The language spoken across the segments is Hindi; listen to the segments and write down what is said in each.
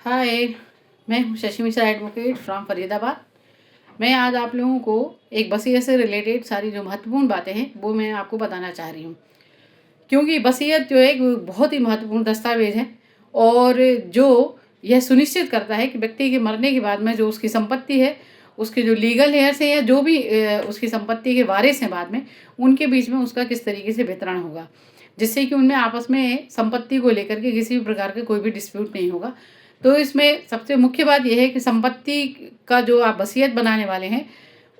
हाय, मैं हूँ शशि मिश्रा एडवोकेट फ्रॉम फरीदाबाद। मैं आज आप लोगों को एक वसीयत से रिलेटेड सारी जो महत्वपूर्ण बातें हैं वो मैं आपको बताना चाह रही हूँ, क्योंकि वसीयत जो है एक बहुत ही महत्वपूर्ण दस्तावेज है और जो यह सुनिश्चित करता है कि व्यक्ति के मरने के बाद में जो उसकी संपत्ति है, उसके जो लीगल हेयर्स हैं या जो भी उसकी संपत्ति के वारिस हैं बाद में, उनके बीच में उसका किस तरीके से वितरण होगा, जिससे कि उनमें आपस में संपत्ति को लेकर के किसी भी प्रकार का कोई भी डिस्प्यूट नहीं होगा। तो इसमें सबसे मुख्य बात यह है कि संपत्ति का जो आप वसीयत बनाने वाले हैं,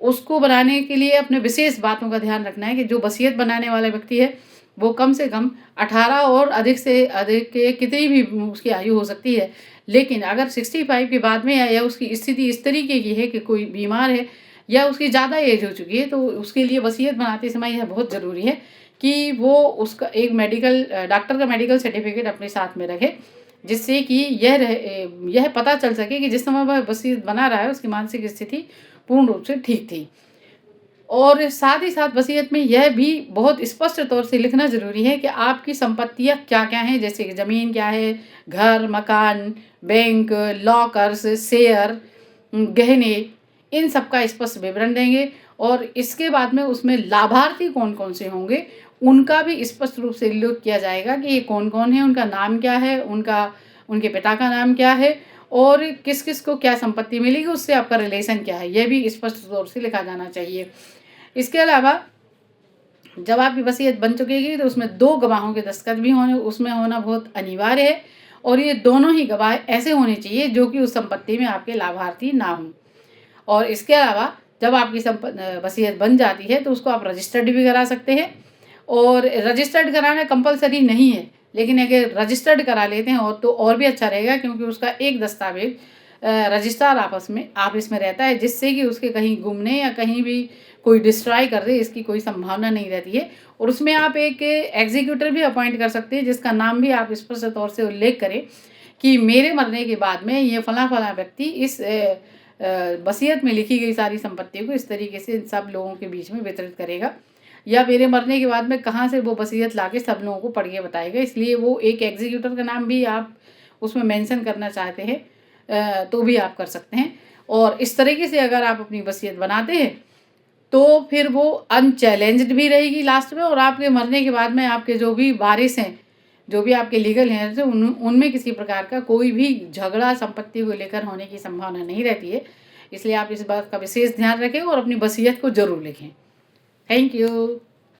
उसको बनाने के लिए अपने विशेष बातों का ध्यान रखना है कि जो वसीयत बनाने वाला व्यक्ति है, वो कम से कम 18 और अधिक से अधिक के कितनी भी उसकी आयु हो सकती है। लेकिन अगर 65 के बाद में या उसकी स्थिति इस तरीके की है कि कोई बीमार है या उसकी ज़्यादा एज हो चुकी है, तो उसके लिए वसीयत बनाते समय यह बहुत ज़रूरी है कि वो उसका एक डॉक्टर का मेडिकल सर्टिफिकेट अपने साथ में रखे, जिससे कि यह पता चल सके कि जिस समय वह वसीयत बना रहा है उसकी मानसिक स्थिति पूर्ण रूप से ठीक थी। और साथ ही साथ वसीयत में यह भी बहुत स्पष्ट तौर से लिखना ज़रूरी है कि आपकी संपत्तियाँ क्या-क्या हैं, जैसे कि ज़मीन क्या है, घर, मकान, बैंक, लॉकर्स, शेयर, गहने, इन सब का स्पष्ट विवरण देंगे और इसके बाद में उसमें लाभार्थी कौन-कौन से होंगे, उनका भी स्पष्ट रूप से उल्लेख किया जाएगा कि ये कौन-कौन है, उनका नाम क्या है, उनके पिता का नाम क्या है और किस-किस को क्या संपत्ति मिलेगी, उससे आपका रिलेशन क्या है, यह भी स्पष्ट तौर से लिखा जाना चाहिए। इसके अलावा जब आपकी वसीयत बन चुकेगी तो उसमें 2 गवाहों के दस्तखत भी होना बहुत अनिवार्य है और ये दोनों ही गवाह ऐसे होने चाहिए जो कि उस संपत्ति में आपके लाभार्थी ना हों। और इसके अलावा जब आपकी वसीयत बन जाती है तो उसको आप रजिस्टर्ड भी करा सकते हैं और रजिस्टर्ड कराना कंपल्सरी नहीं है, लेकिन अगर रजिस्टर्ड करा लेते हैं और तो और भी अच्छा रहेगा, क्योंकि उसका एक दस्तावेज रजिस्ट्रार ऑफिस में रहता है, जिससे कि उसके कहीं गुमने या कहीं भी कोई डिस्ट्रॉय कर दे इसकी कोई संभावना नहीं रहती है। और उसमें आप एक एग्जीक्यूटर भी अपॉइंट कर सकते हैं, जिसका नाम भी आप स्पष्ट तौर से उल्लेख करें कि मेरे मरने के बाद में ये फला व्यक्ति इस वसीयत में लिखी गई सारी संपत्तियों को इस तरीके से सब लोगों के बीच में वितरित करेगा, या मेरे मरने के बाद में कहाँ से वो वसीयत लाके सब लोगों को पढ़ के बताएगा। इसलिए वो एक एग्जीक्यूटर का नाम भी आप उसमें मेंशन करना चाहते हैं तो भी आप कर सकते हैं। और इस तरीके से अगर आप अपनी वसीयत बनाते हैं तो फिर वो अनचैलेंज्ड भी रहेगी लास्ट में, और आपके मरने के बाद में आपके जो भी वारिस हैं, जो भी आपके लीगल हेयर्स हैं, उनमें किसी प्रकार का कोई भी झगड़ा संपत्ति को लेकर होने की संभावना नहीं रहती है। इसलिए आप इस बात का विशेष ध्यान रखें और अपनी वसीयत को ज़रूर लिखें। Thank you.